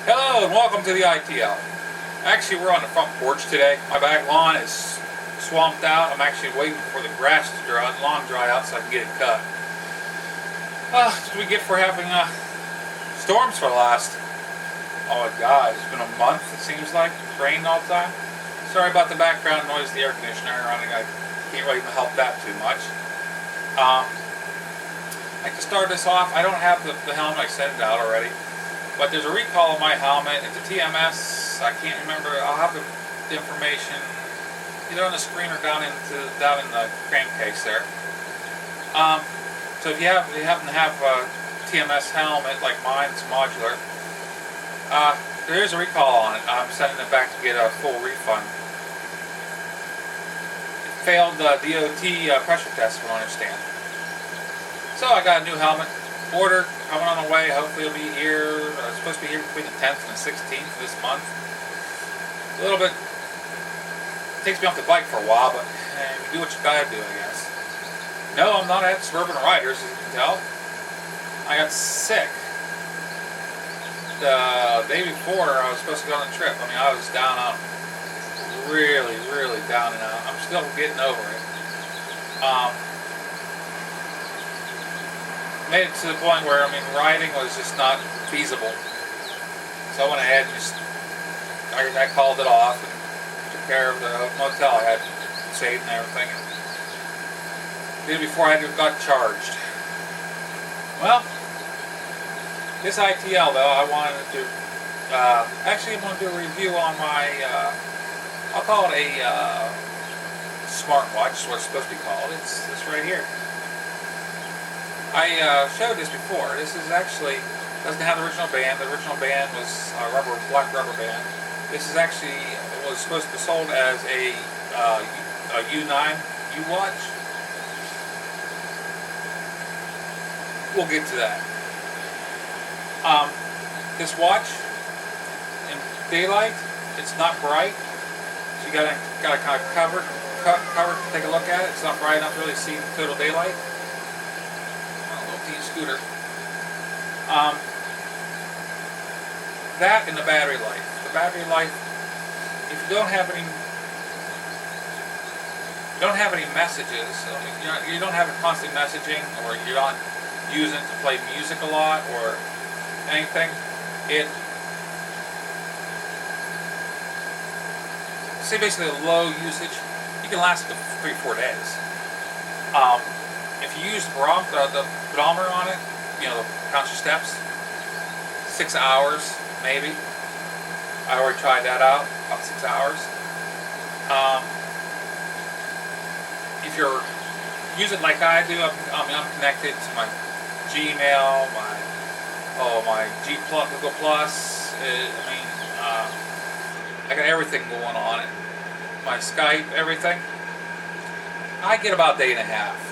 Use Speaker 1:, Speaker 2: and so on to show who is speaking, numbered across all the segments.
Speaker 1: Hello and welcome to the ITL. Actually, we're on the front porch today. My back lawn is swamped out. I'm actually waiting for the grass to dry, lawn dry out so I can get it cut. That's what we get for having storms for the last, oh my god, it's been a month it seems like. It's rained all the time. Sorry about the background noise, the air conditioner running. I can't really help that too much. I'd like to start this off. I don't have the helmet, I sent it out already. But there's a recall on my helmet. It's a TMS. I can't remember. I'll have the information either on the screen or down in the crankcase there. So if you happen to have a TMS helmet like mine, it's modular. There is a recall on it. I'm sending it back to get a full refund. It failed the DOT pressure test, from what I understand. So I got a new helmet. Order coming on the way. Hopefully it'll be here. It's supposed to be here between the 10th and the 16th of this month. A little bit takes me off the bike for a while, but you do what you gotta do, I guess. No, I'm not at Suburban Riders, as you can tell. I got sick the day before I was supposed to go on the trip. I mean, I was down out, really down and out. I'm still getting over it. Made it to the point where, I mean, riding was just not feasible. So I went ahead and I called it off and took care of the motel I had saved and everything. And did it before I got charged. Well, this ITL though, I wanted to, actually I want to do a review on my, I'll call it a smartwatch, what it's supposed to be called. It's this right here. I showed this before. This is actually, doesn't have the original band. The original band was a black rubber band. This is actually, was supposed to be sold as a U8 Uwatch. We'll get to that. This watch, in daylight, it's not bright. So you gotta kind of cover to take a look at it. It's not bright enough to really see the total daylight. Scooter. That and the battery life. The battery life, if you don't have any messages, I mean, you don't have a constant messaging, or you're not using it to play music a lot or anything, say basically a low usage, you can last up to 3-4 days. If you use the pedometer on it, you know, count your steps, 6 hours maybe. I already tried that out, about 6 hours. If you're using like I do, I'm connected to my Gmail, my Google Plus. I got everything going on it. My Skype, everything. I get about a day and a half.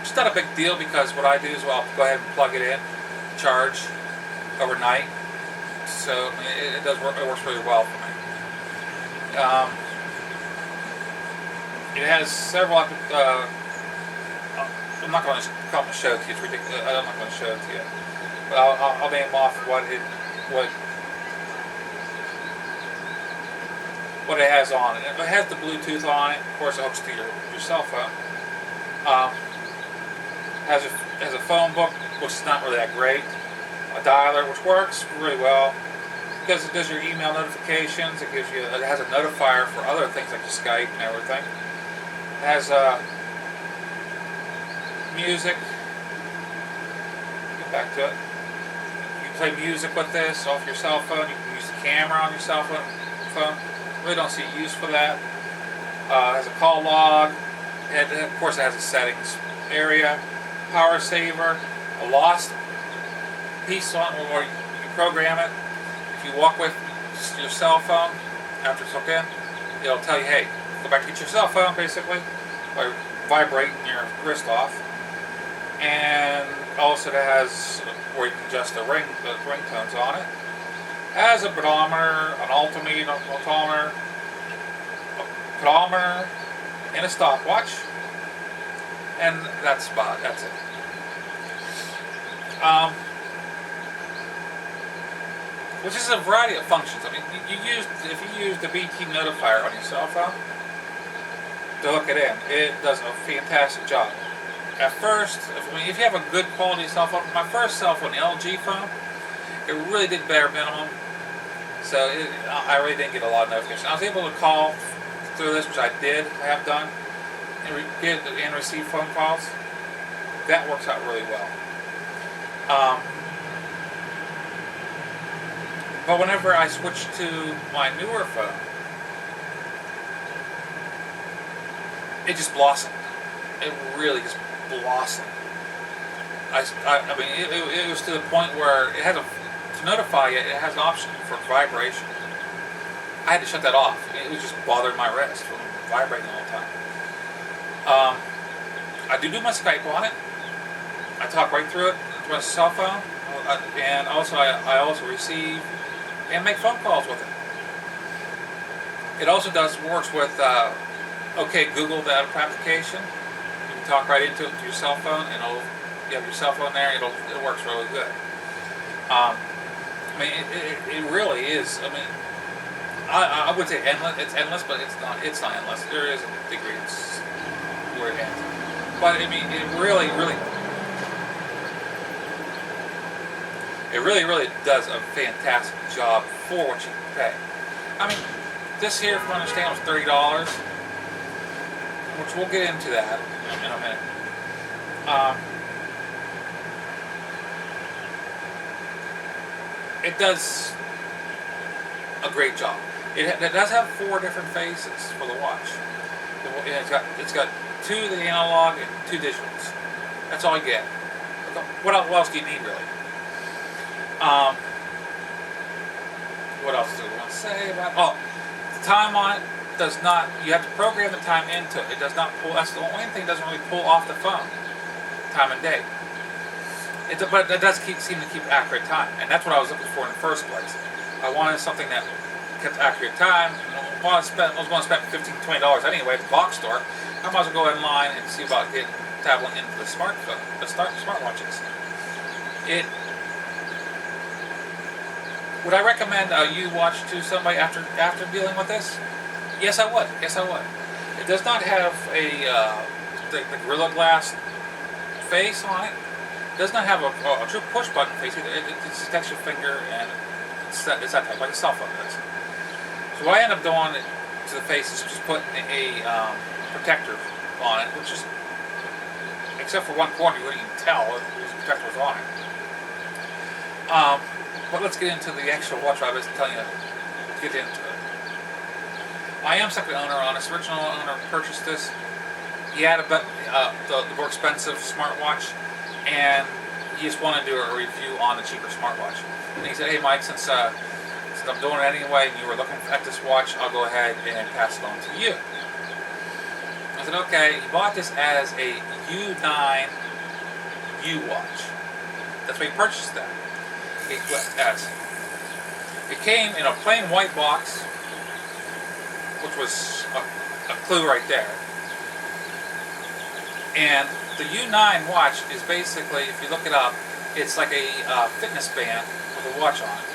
Speaker 1: It's not a big deal because what I do is, well, I'll go ahead and plug it in, charge overnight. So I mean, it works really well for me. It has several. I'm not going to come and show it to you. It's ridiculous. I'm not going to show it to you. But I'll name off what it has on it. It has the Bluetooth on it. Of course, it hooks to your cell phone. Has a phone book, which is not really that great. A dialer, which works really well because it does your email notifications. It has a notifier for other things like your Skype and everything. It has music. Get back to it. You can play music with this off your cell phone. You can use the camera on your cell phone. Really don't see use for that. It has a call log. Of course, it has a settings area. Power saver, a lost piece on where you can program it. If you walk with your cell phone after it's hooked in, it'll tell you, hey, go back to get your cell phone, basically, by vibrating your wrist off. And also it has where you can adjust the ringtones on it. It has a pedometer, an altimeter, a pedometer, and a stopwatch. And that's it. which is a variety of functions. I mean, if you use the BT notifier on your cell phone to hook it in, it does a fantastic job. At first, if you have a good quality cell phone, my first cell phone, the LG phone, it really did bare minimum. So I really didn't get a lot of notifications. I was able to call through this, which I have done, and receive phone calls. That works out really well. But whenever I switched to my newer phone, it just blossomed. It really just blossomed. I mean, it was to the point where it had to notify you. It has an option for vibration. I had to shut that off. It was just bothering my wrist from vibrating all the time. I do my Skype on it. I talk right through it to my cell phone, and also I also receive and make phone calls with it. It also works with OK Google, the application. You can talk right into it to your cell phone, and you have your cell phone there. It works really good. I mean, it really is. I mean, I would say endless. It's endless, but it's not. It's not endless. There is a degree where it ends. But I mean, it really does a fantastic job for what you pay. I mean, this here, if you understand, was $30, which we'll get into that in a minute. It does a great job. It does have 4 different faces for the watch. It's got 2 the analog and 2 digitals. That's all you get. What else do you need, really? What else do we want to say about it? Oh, the time on it does not. You have to program the time into it. It does not pull. That's the only thing that doesn't really pull off the phone. Time and day. But it does seem to keep accurate time, and that's what I was looking for in the first place. I wanted something that kept accurate time. I was going to spend $15, $20 anyway at the box store. I might as well go online and see about dabbling into the smartphone, the smartwatches. Would I recommend a Uwatch to somebody after dealing with this? Yes, I would. It does not have the Gorilla Glass face on it. It does not have a true push button face either. It just detects your finger, and it's that type, like a cell phone does. So what I end up doing to the face is just putting a protector on it, which is, except for one corner, you wouldn't even tell there's a protector was on it. But let's get into the actual watch I was telling you to get into it. I am second owner on this. Original owner purchased this. He had the more expensive smartwatch, and he just wanted to do a review on the cheaper smartwatch. And he said, "Hey Mike, since I'm doing it anyway, and you were looking at this watch, I'll go ahead and pass it on to you." I said, "Okay." He bought this as a U8 Uwatch. That's why he purchased that. It came in a plain white box, which was a clue right there. And the U9 watch is basically, if you look it up, it's like a fitness band with a watch on it.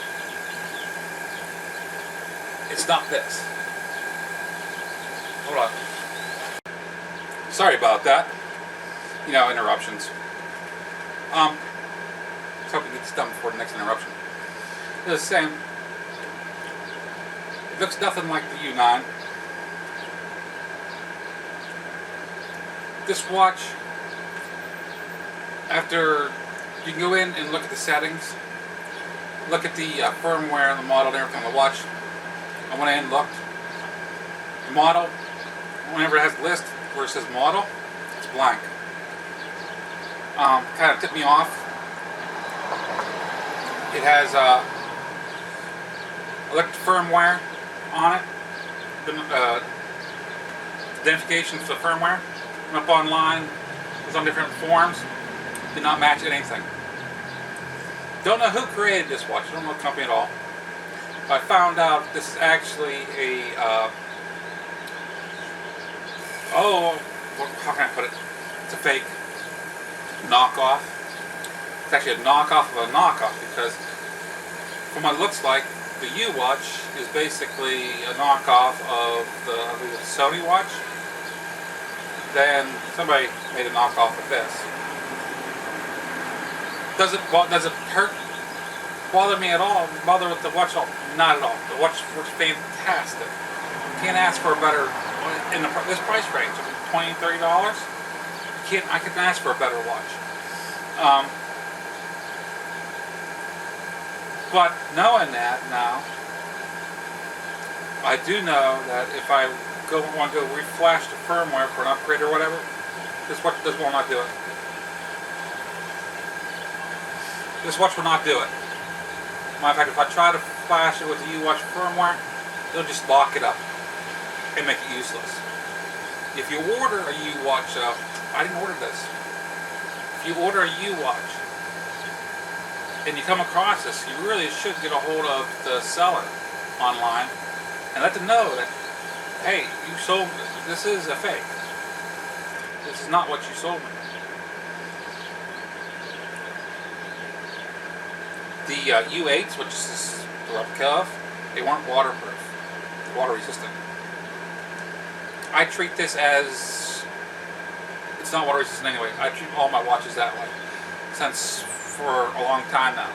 Speaker 1: It's not this. Hold on. Sorry about that. Interruptions. Let's hope we get this done before the next interruption. It's the same. It looks nothing like the U9. This watch, after you can go in and look at the settings, look at the firmware and the model and everything on the watch. I went in and looked. The model, whenever it has a list where it says model, it's blank. Kind of tipped me off. It has electric firmware on it, identification for the firmware. Went up online, was on different forums, did not match anything. Don't know who created this watch, don't know the company at all. I found out this is actually how can I put it? It's a fake knockoff. It's actually a knockoff of a knockoff, because from what it looks like, the Uwatch is basically a knockoff of the, I believe it's Sony watch. Then somebody made a knockoff of this. Does it hurt? Bother me at all? Bother with the watch at all? Not at all. The watch works fantastic. Can't ask for a better in this price range. $20, $30. I couldn't ask for a better watch. But knowing that now, I do know that if I want to go reflash the firmware for an upgrade or whatever, this watch will not do it. This watch will not do it. Matter of fact, if I try to flash it with the Uwatch firmware, it'll just lock it up and make it useless. If you order a Uwatch, I didn't order this. If you order a Uwatch and you come across this, you really should get a hold of the seller online and let them know that, hey, you sold me. This is a fake. This is not what you sold me. The U8s, which is the replica of, they weren't waterproof, water resistant. I treat this as, it's not water resistant anyway. I treat all my watches that way since for a long time now.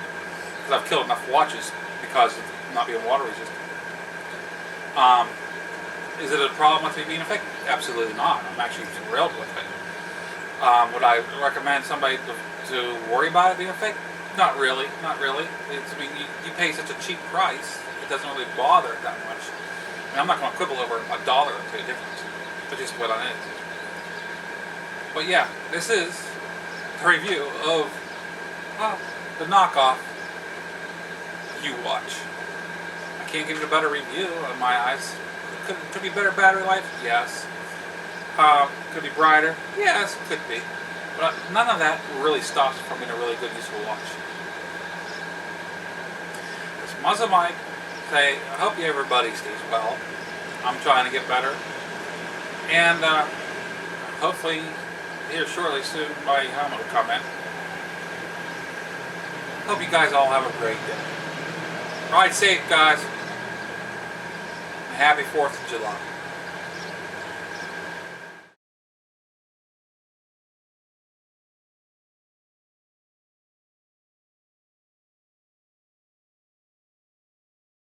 Speaker 1: Because I've killed enough watches because of not being water resistant. Is it a problem with me being a fake? Absolutely not. I'm actually thrilled with it. Would I recommend somebody to worry about it being a fake? Not really, not really. I mean, you pay such a cheap price, it doesn't really bother it that much. I mean, I'm not going to quibble over $1 or $2 difference. That's just what it is. But yeah, this is a review of the knockoff Uwatch. I can't give it a better review in my eyes. Could be better battery life? Yes. Could be brighter? Yes, could be. But none of that really stops from being a really good, useful watch. It's MuzzleMike. Say, I hope everybody stays well. I'm trying to get better. And hopefully, here shortly soon, my helmet will come in. Hope you guys all have a great day. Ride safe, guys. Happy 4th of July.